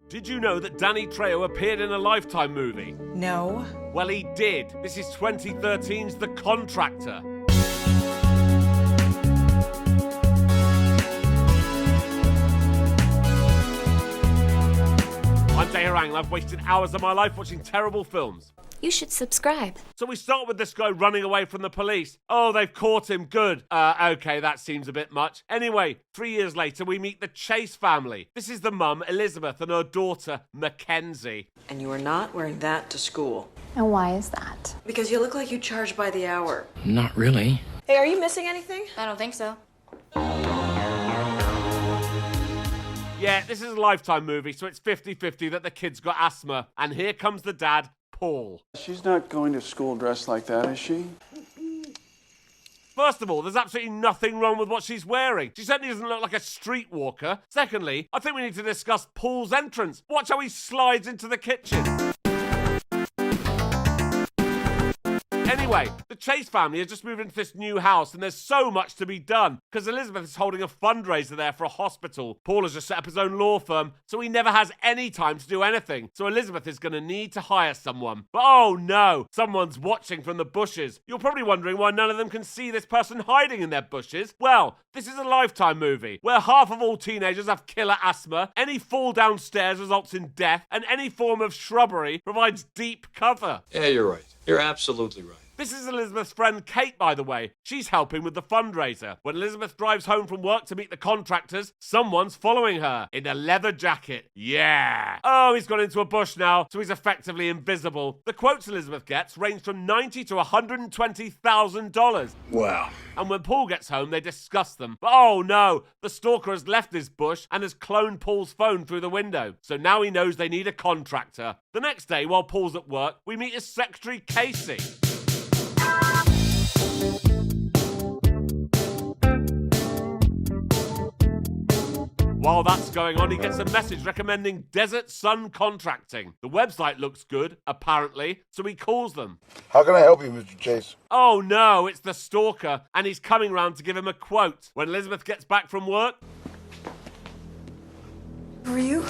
Did you know that Danny Trejo appeared in a Lifetime movie? No. Well, he did. This is 2013's The Contractor. I'm Jay Harangue and I've wasted hours of my life watching terrible films. You should subscribe. So we start with this guy running away from the police. Oh, they've caught him. Good. Okay, that seems a bit much. Anyway, 3 years later, we meet the Chase family. This is the mum, Elizabeth, and her daughter, Mackenzie. And you are not wearing that to school. And why is that? Because you look like you charge by the hour. Not really. Hey, are you missing anything? I don't think so. Yeah, this is a Lifetime movie, so it's 50-50 that the kid's got asthma. And here comes the dad, Paul. She's not going to school dressed like that, is she? First of all, there's absolutely nothing wrong with what she's wearing. She certainly doesn't look like a streetwalker. Secondly, I think we need to discuss Paul's entrance. Watch how he slides into the kitchen. Anyway, the Chase family has just moved into this new house and there's so much to be done because Elizabeth is holding a fundraiser there for a hospital. Paul has just set up his own law firm, so he never has any time to do anything. So Elizabeth is going to need to hire someone. But oh no, someone's watching from the bushes. You're probably wondering why none of them can see this person hiding in their bushes. Well, this is a Lifetime movie where half of all teenagers have killer asthma, any fall downstairs results in death, and any form of shrubbery provides deep cover. Yeah, you're right. You're absolutely right. This is Elizabeth's friend Kate, by the way. She's helping with the fundraiser. When Elizabeth drives home from work to meet the contractors, someone's following her in a leather jacket. Yeah. Oh, he's gone into a bush now, so he's effectively invisible. The quotes Elizabeth gets range from $90,000 to $120,000. Wow. And when Paul gets home, they discuss them. But oh no, the stalker has left his bush and has cloned Paul's phone through the window. So now he knows they need a contractor. The next day, while Paul's at work, we meet his secretary, Casey. While that's going on, he gets a message recommending Desert Sun Contracting. The website looks good, apparently, so he calls them. How can I help you, Mr. Chase? Oh no, it's the stalker, and he's coming round to give him a quote. When Elizabeth gets back from work... Who are you?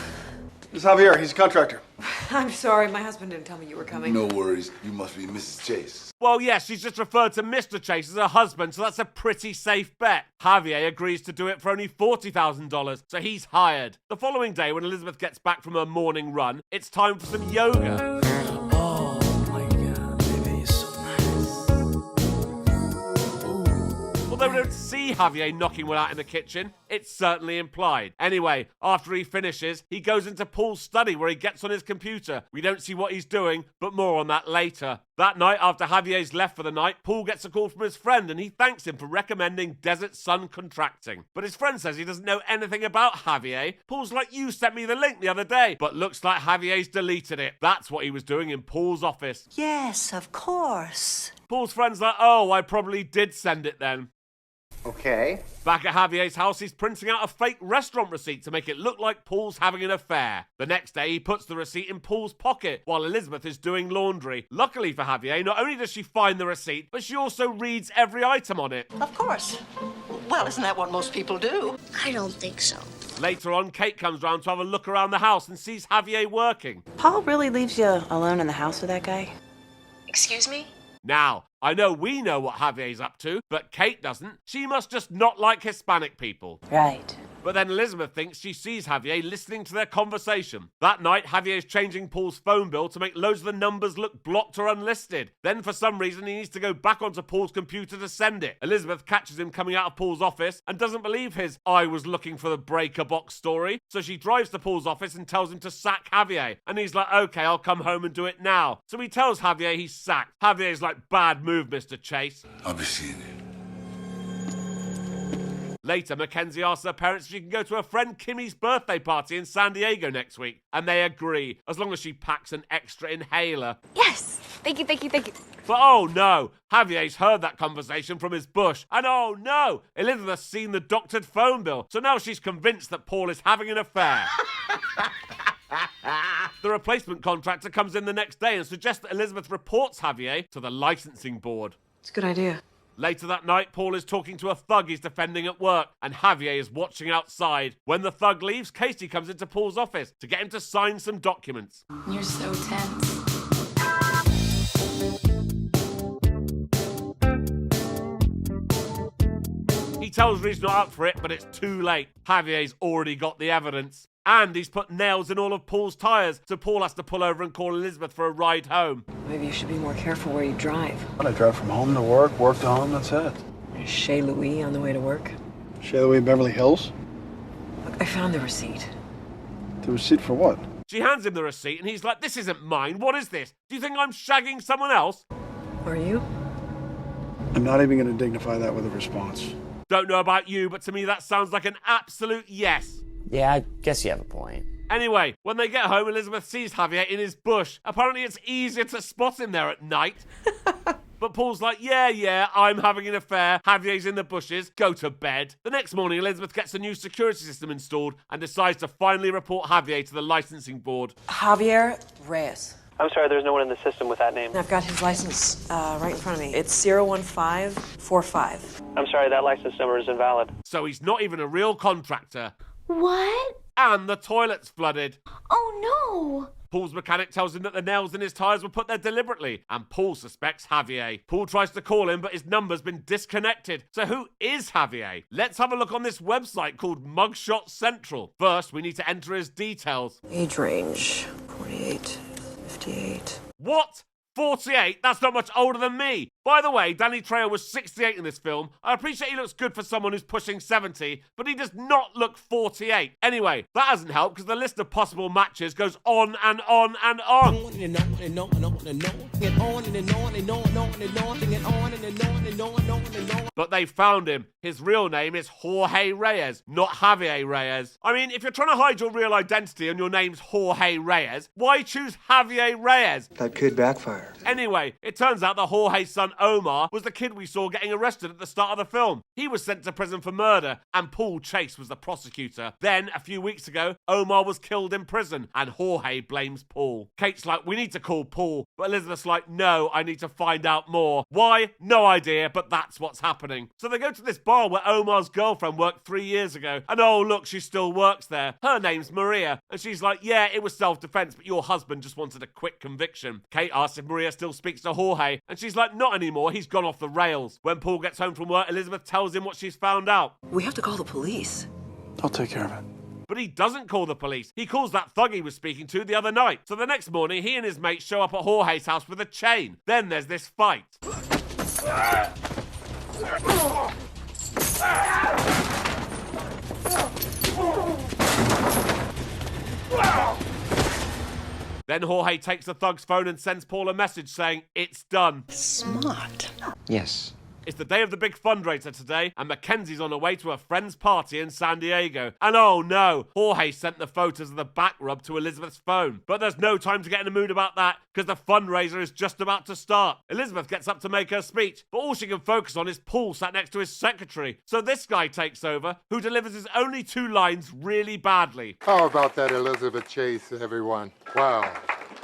It's Javier. He's a contractor. I'm sorry, my husband didn't tell me you were coming. No worries. You must be Mrs. Chase. Well, yes, she's just referred to Mr. Chase as her husband, so that's a pretty safe bet. Javier agrees to do it for only $40,000, so he's hired. The following day, when Elizabeth gets back from her morning run, it's time for some yoga. Although we don't see Javier knocking one out in the kitchen, it's certainly implied. Anyway, after he finishes, he goes into Paul's study where he gets on his computer. We don't see what he's doing, but more on that later. That night, after Javier's left for the night, Paul gets a call from his friend and he thanks him for recommending Desert Sun Contracting. But his friend says he doesn't know anything about Javier. Paul's like, you sent me the link the other day. But looks like Javier's deleted it. That's what he was doing in Paul's office. Yes, of course. Paul's friend's like, oh, I probably did send it then. Okay. Back at Javier's house, he's printing out a fake restaurant receipt to make it look like Paul's having an affair. The next day, he puts the receipt in Paul's pocket while Elizabeth is doing laundry. Luckily for Javier, not only does she find the receipt, but she also reads every item on it. Of course. Well, isn't that what most people do? I don't think so. Later on, Kate comes round to have a look around the house and sees Javier working. Paul really leaves you alone in the house with that guy? Excuse me? Now, I know we know what Javier's up to, but Kate doesn't. She must just not like Hispanic people. Right. But then Elizabeth thinks she sees Javier listening to their conversation. That night, Javier's changing Paul's phone bill to make loads of the numbers look blocked or unlisted. Then for some reason, he needs to go back onto Paul's computer to send it. Elizabeth catches him coming out of Paul's office and doesn't believe his "I was looking for the breaker box" story. So she drives to Paul's office and tells him to sack Javier. And he's like, okay, I'll come home and do it now. So he tells Javier he's sacked. Javier's like, bad move, Mr. Chase. I'll be seeing you. Later, Mackenzie asks her parents if she can go to her friend Kimmy's birthday party in San Diego next week, and they agree, as long as she packs an extra inhaler. Yes! Thank you. But oh no, Javier's heard that conversation from his bush, and oh no, Elizabeth's seen the doctored phone bill, so now she's convinced that Paul is having an affair. The replacement contractor comes in the next day and suggests that Elizabeth reports Javier to the licensing board. It's a good idea. Later that night, Paul is talking to a thug he's defending at work, and Javier is watching outside. When the thug leaves, Casey comes into Paul's office to get him to sign some documents. You're so tense. He tells her he's not up for it, but it's too late. Javier's already got the evidence. And he's put nails in all of Paul's tyres, so Paul has to pull over and call Elizabeth for a ride home. Maybe you should be more careful where you drive. I drive from home to work, work to home, that's it. There's Chez Louis on the way to work. Chez Louis, Beverly Hills? Look, I found the receipt. The receipt for what? She hands him the receipt, and he's like, this isn't mine, what is this? Do you think I'm shagging someone else? Are you? I'm not even going to dignify that with a response. Don't know about you, but to me that sounds like an absolute yes. Yeah, I guess you have a point. Anyway, when they get home, Elizabeth sees Javier in his bush. Apparently it's easier to spot him there at night. But Paul's like, yeah, I'm having an affair. Javier's in the bushes. Go to bed. The next morning, Elizabeth gets a new security system installed and decides to finally report Javier to the licensing board. Javier Reyes. I'm sorry, there's no one in the system with that name. I've got his license right in front of me. It's 01545. I'm sorry, that license number is invalid. So he's not even a real contractor. What? And the toilet's flooded. Oh no! Paul's mechanic tells him that the nails in his tyres were put there deliberately, and Paul suspects Javier. Paul tries to call him, but his number's been disconnected. So who is Javier? Let's have a look on this website called Mugshot Central. First, we need to enter his details. Age range 48, 58. What? 48? That's not much older than me. By the way, Danny Trejo was 68 in this film. I appreciate he looks good for someone who's pushing 70, but he does not look 48. Anyway, that hasn't helped because the list of possible matches goes on and on and on. But they found him. His real name is Jorge Reyes, not Javier Reyes. I mean, if you're trying to hide your real identity and your name's Jorge Reyes, why choose Javier Reyes? That could backfire. Anyway, it turns out that Jorge's son Omar was the kid we saw getting arrested at the start of the film. He was sent to prison for murder, and Paul Chase was the prosecutor. Then, a few weeks ago, Omar was killed in prison, and Jorge blames Paul. Kate's like, we need to call Paul, but Elizabeth's like, no, I need to find out more. Why? No idea, but that's what's happening. So they go to this bar where Omar's girlfriend worked 3 years ago, and oh look, she still works there. Her name's Maria, and she's like, yeah, it was self-defense, but your husband just wanted a quick conviction. Kate asks if Maria still speaks to Jorge, and she's like, not anymore, he's gone off the rails. When Paul gets home from work, Elizabeth tells him what she's found out. We have to call the police. I'll take care of it. But he doesn't call the police. He calls that thug he was speaking to the other night. So the next morning, he and his mate show up at Jorge's house with a chain. Then there's this fight. Then Jorge takes the thug's phone and sends Paul a message saying, it's done. Smart. Yes. It's the day of the big fundraiser today, and Mackenzie's on her way to a friend's party in San Diego. And oh no, Jorge sent the photos of the back rub to Elizabeth's phone. But there's no time to get in the mood about that, because the fundraiser is just about to start. Elizabeth gets up to make her speech, but all she can focus on is Paul sat next to his secretary. So this guy takes over, who delivers his only 2 lines really badly. How about that Elizabeth Chase, everyone? Wow.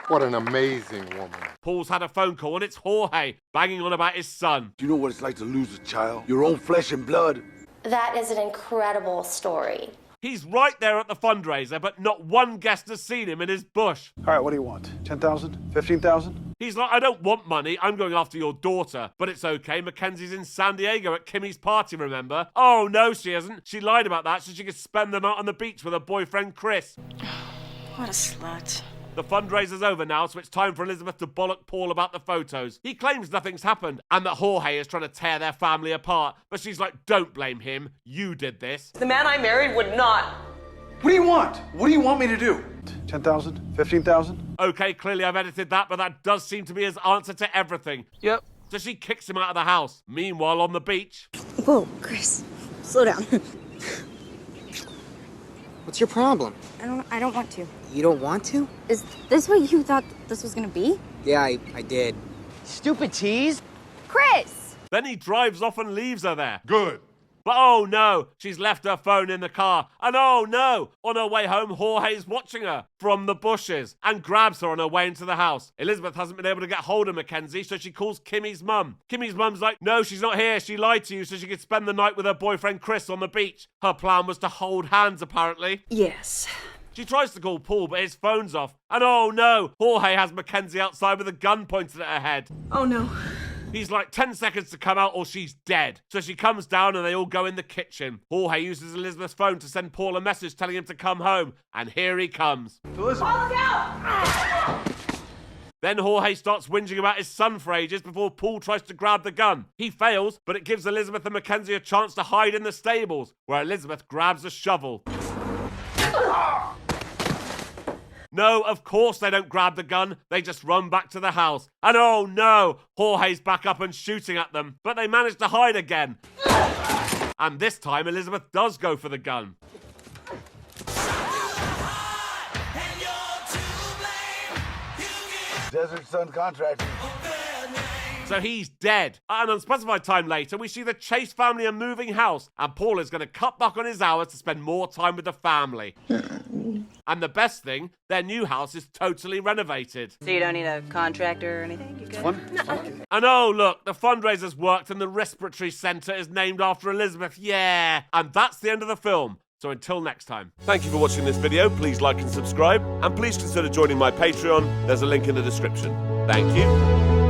What an amazing woman. Paul's had a phone call and it's Jorge banging on about his son. Do you know what it's like to lose a child? Your own flesh and blood? That is an incredible story. He's right there at the fundraiser, but not one guest has seen him in his bush. All right, what do you want? 10,000? 15,000? He's like, I don't want money, I'm going after your daughter. But it's okay, Mackenzie's in San Diego at Kimmy's party, remember? Oh, no, she isn't. She lied about that so she could spend the night on the beach with her boyfriend, Chris. What a slut. The fundraiser's over now, so it's time for Elizabeth to bollock Paul about the photos. He claims nothing's happened and that Jorge is trying to tear their family apart. But she's like, don't blame him. You did this. The man I married would not. What do you want? What do you want me to do? 10,000? 15,000? Okay, clearly I've edited that, but that does seem to be his answer to everything. Yep. So she kicks him out of the house. Meanwhile, on the beach... Whoa, Chris, slow down. What's your problem? I don't want to. You don't want to? Is this what you thought this was gonna be? Yeah, I did. Stupid tease. Chris! Then he drives off and leaves her there. Good. But oh no, she's left her phone in the car. And oh no, on her way home, Jorge's watching her from the bushes and grabs her on her way into the house. Elizabeth hasn't been able to get hold of Mackenzie, so she calls Kimmy's mum. Kimmy's mum's like, no, she's not here. She lied to you so she could spend the night with her boyfriend Chris on the beach. Her plan was to hold hands, apparently. Yes. She tries to call Paul, but his phone's off. And oh no, Jorge has Mackenzie outside with a gun pointed at her head. Oh no. He's like 10 seconds to come out or she's dead. So she comes down and they all go in the kitchen. Jorge uses Elizabeth's phone to send Paul a message telling him to come home. And here he comes. Elizabeth. Then Jorge starts whinging about his son for ages before Paul tries to grab the gun. He fails, but it gives Elizabeth and Mackenzie a chance to hide in the stables, where Elizabeth grabs a shovel. No, of course they don't grab the gun. They just run back to the house. And oh no, Jorge's back up and shooting at them. But they manage to hide again. And this time Elizabeth does go for the gun. Desert Sun Contractor. So he's dead. At an unspecified time later, we see the Chase family are moving house, and Paul is going to cut back on his hours to spend more time with the family. And the best thing, their new house is totally renovated. So you don't need a contractor or anything? You good? And oh look, the fundraiser's worked and the respiratory centre is named after Elizabeth. Yeah. And that's the end of the film. So until next time. Thank you for watching this video. Please like and subscribe. And please consider joining my Patreon. There's a link in the description. Thank you.